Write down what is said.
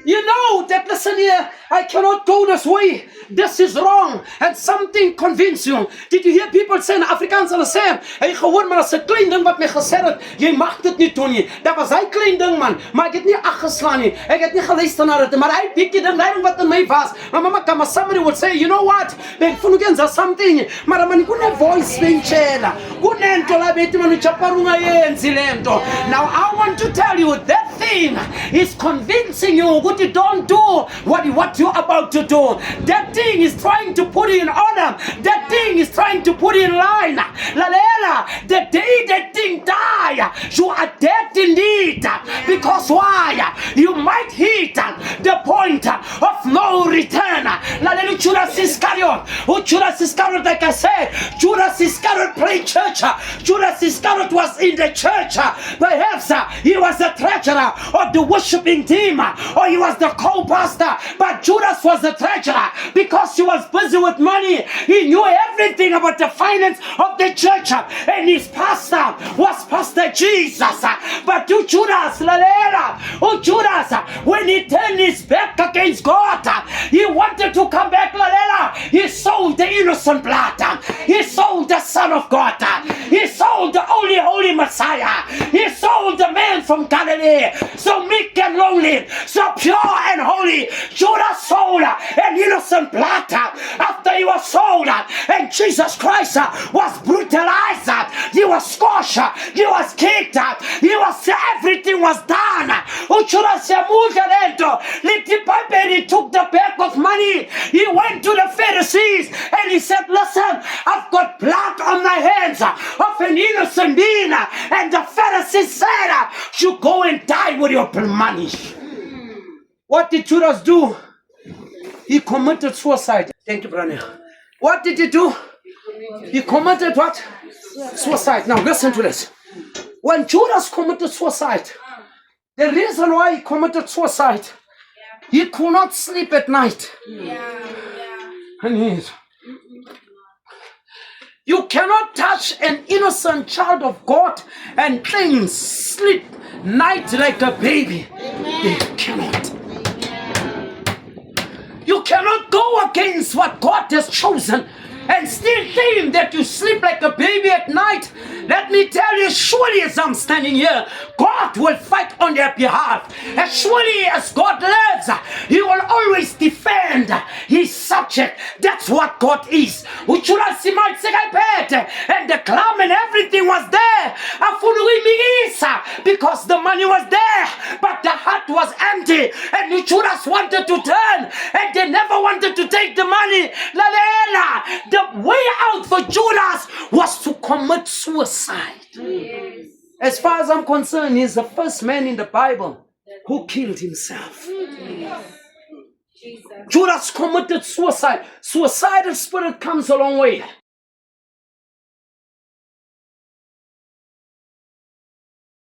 You know that, listen here, I cannot go this way. This is wrong. And something convince you. Did you hear people say in Afrikaans hulle sê, "Hey, gehoor maar as 'n klein ding wat my gesê het, jy mag dit nie doen nie." Dat was hy klein ding man, maar ek het nie aggeslaan nie. Ek het nie geluister na dit, maar hy bietjie ding wat in my was. Maar mama, somebody would say, "You know what? Ben funukenza something." Maar man kune voice benchela. Kunento la bethi man uchaparunga yenzi lento. Now I want to tell you that thing is convincing you what you don't do what you're about to do. That thing is trying to put you in order. That thing is trying to put you in line. Lalela, the day that thing die, you are dead indeed. Because why? You might hit the point of no return. Lalela, Judas Iscariot. Judas Iscariot, like I said, Judas Iscariot played church. Judas Iscariot was in the church. Perhaps he was the treasurer of the worshiping team, or he was the co-pastor. But Judas was the treasurer because he was busy with money. He knew everything about the finance of the church, and his pastor was Pastor Jesus. But to Judas, Judas, when he turned his back against God, he wanted to come back. He sold the innocent blood. He sold the Son of God. He sold the only holy Messiah. He sold the man from Galilee, so meek and lonely, so pure and holy. Judas sold an innocent blood after he was sold, and Jesus Christ was brutalized. He was squashed. He was kicked. Everything was done. Judas took the bag of money. He went to the Pharisees and he said, "Listen, I've got blood on my hands of an innocent being." And the Pharisees said, "You go and die with your money." What did Judas do? He committed suicide. Thank you, brother. What did he do? He committed what? Suicide. Now listen to this. When Judas committed suicide, the reason why he committed suicide, he could not sleep at night. You cannot touch an innocent child of God and claim sleep night like a baby. You cannot. You cannot go against what God has chosen and still claim that you sleep like a baby at night. Let me tell you, surely as I'm standing here, God will fight on their behalf. As surely as God lives, He will always defend His subject. That's what God is. And the clam and everything was there. Because the money was there, but the heart was empty. And Judas wanted to turn, and they never wanted to take the money. The way out for Judas was to commit suicide. Yes. As far as I'm concerned, he's the first man in the Bible who killed himself. Yes. Judas committed suicide. Suicidal spirit comes a long way.